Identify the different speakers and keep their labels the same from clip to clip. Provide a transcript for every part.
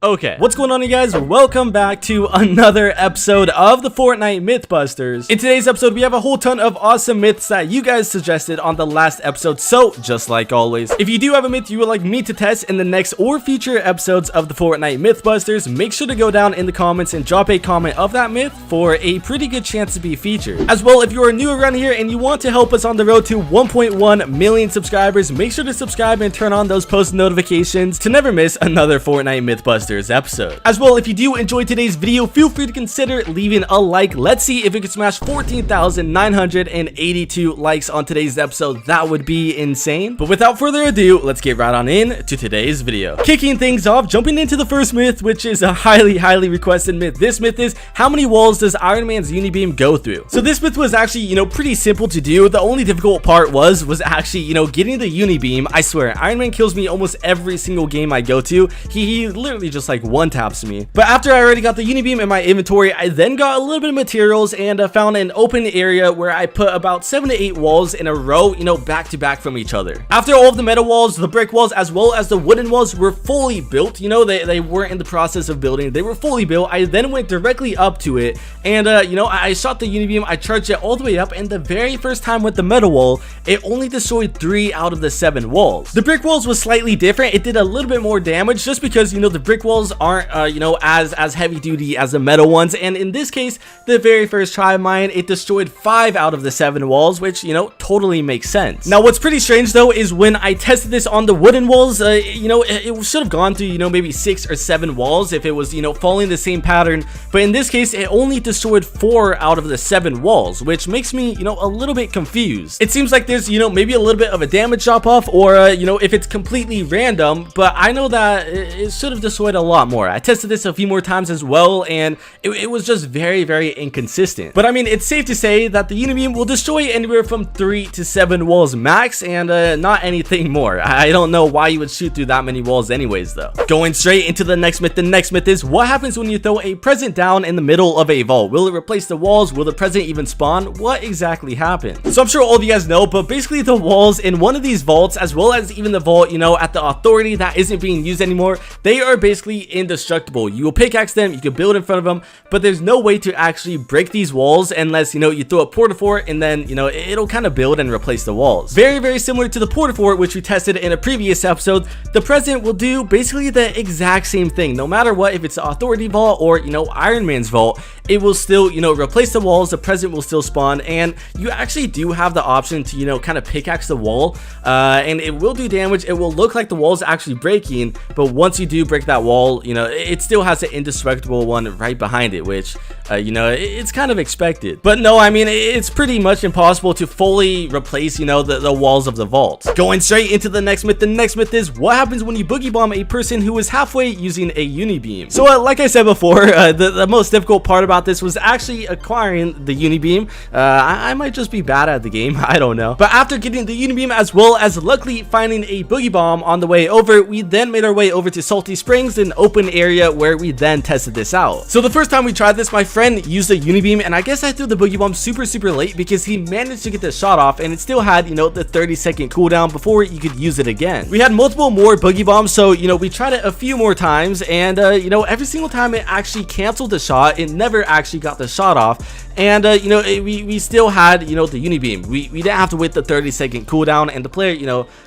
Speaker 1: Okay, what's going on, you guys? Welcome back to another episode of the Fortnite Mythbusters. In today's episode, we have a whole ton of awesome myths that you guys suggested on the last episode. So, just like always, if you do have a myth you would like me to test in the next or future episodes of the Fortnite Mythbusters, make sure to go down in the comments and drop a comment of that myth for a pretty good chance to be featured. As well, if you are new around here and you want to help us on the road to 1.1 million subscribers, make sure to subscribe and turn on those post notifications to never miss another Fortnite Mythbusters episode. As well, if you do enjoy today's video, feel free to consider leaving a like. Let's see if we can smash 14,982 likes on today's episode. That would be insane. But without further ado, let's get right on in to today's video. Kicking things off, jumping into the first myth, which is a highly requested myth. This myth is, how many walls does Iron Man's Unibeam go through? So this myth was actually, pretty simple to do. The only difficult part was actually, getting the Unibeam. I swear, Iron Man kills me almost every single game I go to. He literally just like one taps me. But after I already got the Unibeam in my inventory, I then got a little bit of materials and found an open area where I put about 7 to 8 walls in a row, back to back from each other. After all of the metal walls, the brick walls, as well as the wooden walls were fully built, they weren't in the process of building, they were fully built. I then went directly up to it and I shot the Unibeam, I charged it all the way up, and the very first time with the metal wall, it only destroyed 3 out of the 7 walls. The brick walls was slightly different. It did a little bit more damage just because the brick walls aren't as heavy duty as the metal ones, and in this case, the very first try of mine, it destroyed 5 out of the 7 walls, which totally makes sense. Now what's pretty strange though is when I tested this on the wooden walls, it should have gone through maybe 6 or 7 walls if it was following the same pattern, but in this case it only destroyed 4 out of the 7 walls, which makes me a little bit confused. It seems like there's maybe a little bit of a damage drop off, or if it's completely random, but I know that it should have destroyed a lot more. I tested this a few more times as well, and it was just very inconsistent. But I mean, it's safe to say that the Unibeam will destroy anywhere from 3 to 7 walls max, and not anything more. I don't know why you would shoot through that many walls anyways though. Going straight into the next myth. The next myth is, what happens when you throw a present down in the middle of a vault? Will it replace the walls? Will the present even spawn? What exactly happened? So I'm sure all of you guys know, but basically the walls in one of these vaults, as well as even the vault at the authority that isn't being used anymore, they are basically indestructible. You will pickaxe them, you can build in front of them, but there's no way to actually break these walls unless you throw a porta fort, and then it'll kind of build and replace the walls. Very similar to the porta fort, which we tested in a previous episode. The present will do basically the exact same thing. No matter what, if it's the authority vault or Iron Man's vault, it will still replace the walls. The present will still spawn, and you actually do have the option to kind of pickaxe the wall, and it will do damage. It will look like the wall's actually breaking, but once you do break that wall, it still has an indestructible one right behind it, which it's kind of expected. But no, I mean, it's pretty much impossible to fully replace the walls of the vault. Going straight into the next myth. The next myth is, what happens when you boogie bomb a person who is halfway using a Unibeam? So like I said before, the most difficult part about this was actually acquiring the Unibeam. I might just be bad at the game, I don't know. But after getting the Unibeam, as well as luckily finding a boogie bomb on the way over, we then made our way over to Salty Springs, an open area where we then tested this out. So the first time we tried this, my friend used the Unibeam, and I guess I threw the boogie bomb super late because he managed to get the shot off, and it still had the 30-second cooldown before you could use it again. We had multiple more boogie bombs, so we tried it a few more times, and every single time it actually canceled the shot. It never actually got the shot off, and we still had the Unibeam. We didn't have to wait the 30-second cooldown, and the player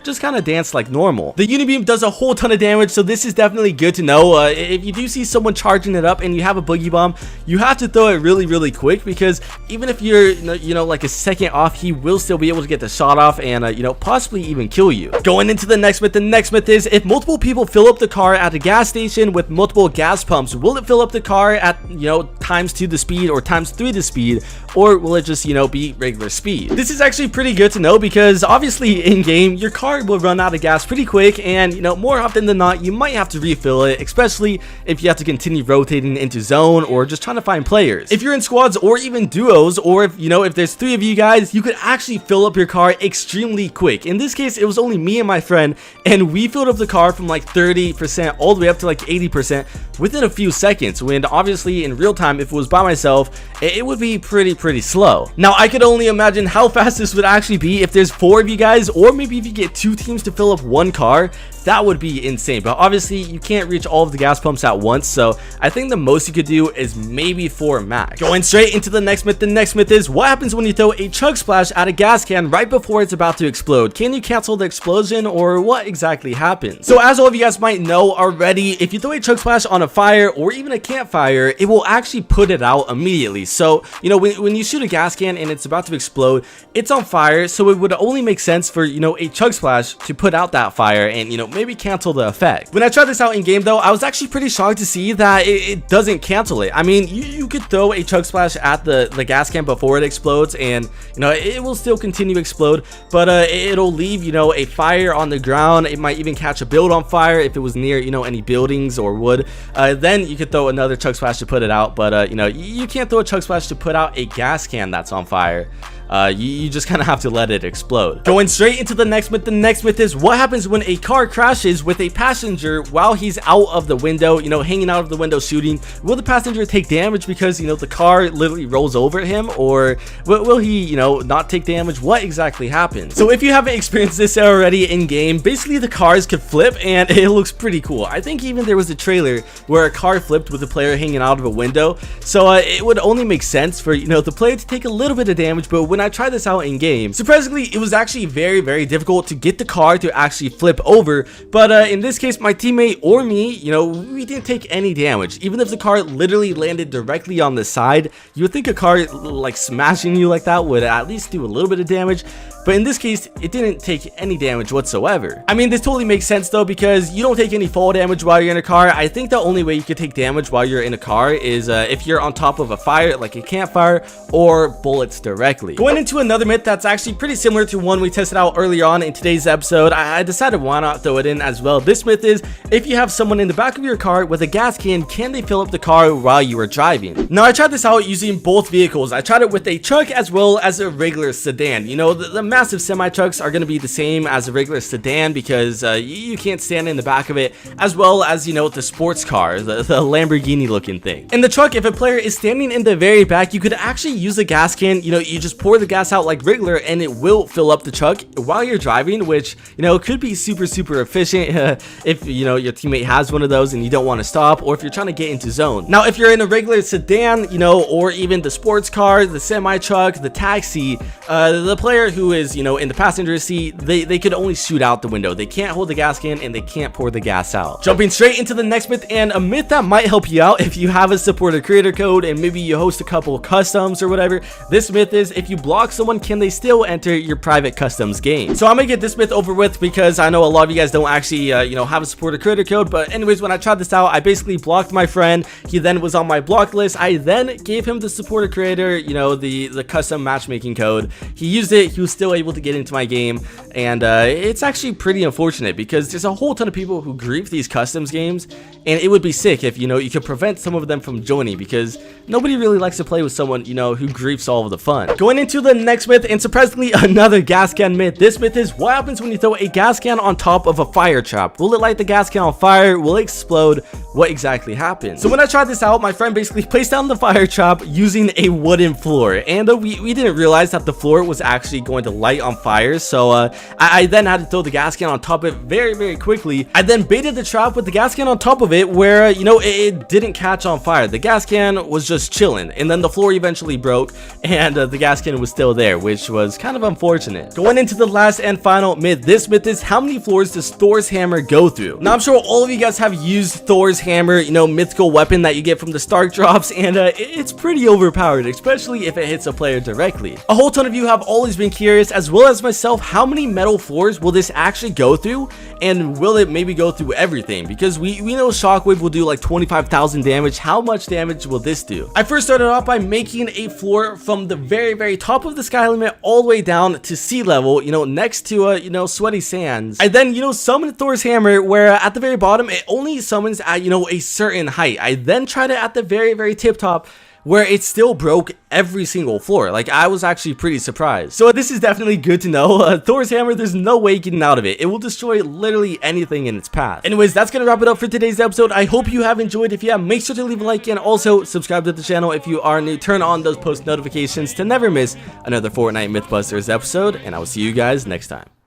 Speaker 1: just kind of danced like normal. The Unibeam does a whole ton of damage, so this is definitely good to know. If you do see someone charging it up and you have a boogie bomb, you have to throw it really quick, because even if you're like a second off, he will still be able to get the shot off and possibly even kill you. Going into the next myth. The next myth is, if multiple people fill up the car at a gas station with multiple gas pumps, will it fill up the car at times 2 the speed or times 3 the speed, or will it just be regular speed? This is actually pretty good to know, because obviously in game your car will run out of gas pretty quick, and more often than not you might have to refill it, especially if you have to continue rotating into zone or just trying to find players. If you're in squads or even duos, or if there's 3 of you guys, you could actually fill up your car extremely quick. In this case, it was only me and my friend, and we filled up the car from like 30% all the way up to like 80% within a few seconds, when obviously in real time, if it was by myself, it would be pretty slow. Now I could only imagine how fast this would actually be if there's 4 of you guys, or maybe if you get 2 teams to fill up 1 car. that would be insane. But obviously you can't reach all of the gas pumps at once, so I think the most you could do is maybe 4 max. Going straight into the next myth is what happens when you throw a chug splash at a gas can right before it's about to explode. Can you cancel the explosion, or what exactly happens? So as all of you guys might know already, if you throw a chug splash on a fire or even a campfire, it will actually put it out immediately. So you know, when you shoot a gas can and it's about to explode, it's on fire, so it would only make sense for, you know, a chug splash to put out that fire and, you know, maybe cancel the effect. When I tried this out in game though, I was actually pretty shocked to see that it doesn't cancel it. I mean, you could throw a chug splash at the gas can before it explodes, and you know, it will still continue to explode, but it'll leave, you know, a fire on the ground. It might even catch a build on fire if it was near, you know, any buildings or wood. Then you could throw another chug splash to put it out, but you know, you can't throw a chug splash to put out a gas can that's on fire. You just kind of have to let it explode. Going straight into the next myth is what happens when a car crashes with a passenger while he's out of the window, you know, hanging out of the window shooting. Will the passenger take damage because, you know, the car literally rolls over him, or will he, you know, not take damage? What exactly happens? So if you haven't experienced this already in game, basically the cars could flip and it looks pretty cool. I think even there was a trailer where a car flipped with a player hanging out of a window, so it would only make sense for, you know, the player to take a little bit of damage. But when I tried this out in game, surprisingly, it was actually very difficult to get the car to actually flip over. But in this case, my teammate or me, you know, we didn't take any damage. Even if the car literally landed directly on the side, you would think a car like smashing you like that would at least do a little bit of damage. But in this case, it didn't take any damage whatsoever. I mean, this totally makes sense though, because you don't take any fall damage while you're in a car. I think the only way you could take damage while you're in a car is if you're on top of a fire, like a campfire, or bullets directly. Going into another myth that's actually pretty similar to one we tested out earlier on in today's episode, I decided why not throw it in as well. This myth is, if you have someone in the back of your car with a gas can they fill up the car while you are driving? Now, I tried this out using both vehicles. I tried it with a truck as well as a regular sedan. You know, the massive semi trucks are going to be the same as a regular sedan because you can't stand in the back of it, as well as, you know, the sports car, the Lamborghini looking thing. In the truck, if a player is standing in the very back, you could actually use a gas can. You know, you just pour the gas out like regular and it will fill up the truck while you're driving, which, you know, could be super efficient if, you know, your teammate has one of those and you don't want to stop, or if you're trying to get into zone. Now, if you're in a regular sedan, you know, or even the sports car, the semi truck, the taxi, the player who is, you know, in the passenger seat, they could only shoot out the window. They can't hold the gas can and they can't pour the gas out. Jumping straight into the next myth, and a myth that might help you out if you have a supporter creator code and maybe you host a couple customs or whatever. This myth is, if you block someone, can they still enter your private customs game? So I'm gonna get this myth over with because I know a lot of you guys don't actually you know, have a supporter creator code. But anyways, when I tried this out, I basically blocked my friend. He then was on my block list. I then gave him the supporter creator, you know, the custom matchmaking code. He used it. He was still able to get into my game, and it's actually pretty unfortunate because there's a whole ton of people who grief these customs games, and it would be sick if, you know, you could prevent some of them from joining, because nobody really likes to play with someone, you know, who griefs all of the fun. Going into the next myth, and surprisingly another gas can myth. This myth is, what happens when you throw a gas can on top of a fire trap? Will it light the gas can on fire? Will it explode? What exactly happens? So when I tried this out, my friend basically placed down the fire trap using a wooden floor, and we didn't realize that the floor was actually going to light on fire. So I then had to throw the gas can on top of it very quickly. I then baited the trap with the gas can on top of it, where, you know, it didn't catch on fire. The gas can was just chilling, and then the floor eventually broke, and the gas can was still there, which was kind of unfortunate. Going into the last and final myth. This myth is, how many floors does Thors Hammer go through? Now, I'm sure all of you guys have used Thors Hammer, you know, mythical weapon that you get from the Stark drops, and it's pretty overpowered, especially if it hits a player directly. A whole ton of you have always been curious, as well as myself, how many metal floors will this actually go through, and will it maybe go through everything? Because we know Shockwave will do like 25,000 damage. How much damage will this do? I first started off by making a floor from the very top of the sky limit all the way down to sea level, you know, next to you know, sweaty sands. I then, you know, summoned Thors Hammer, where at the very bottom it only summons at, you know, a certain height. I then tried it at the very tip top, where it still broke every single floor. Like, I was actually pretty surprised. So this is definitely good to know. Thors Hammer, there's no way getting out of it. It will destroy literally anything in its path. Anyways, that's gonna wrap it up for today's episode. I hope you have enjoyed. If you have, make sure to leave a like, and also subscribe to the channel if you are new. Turn on those post notifications to never miss another Fortnite Mythbusters episode, and I will see you guys next time.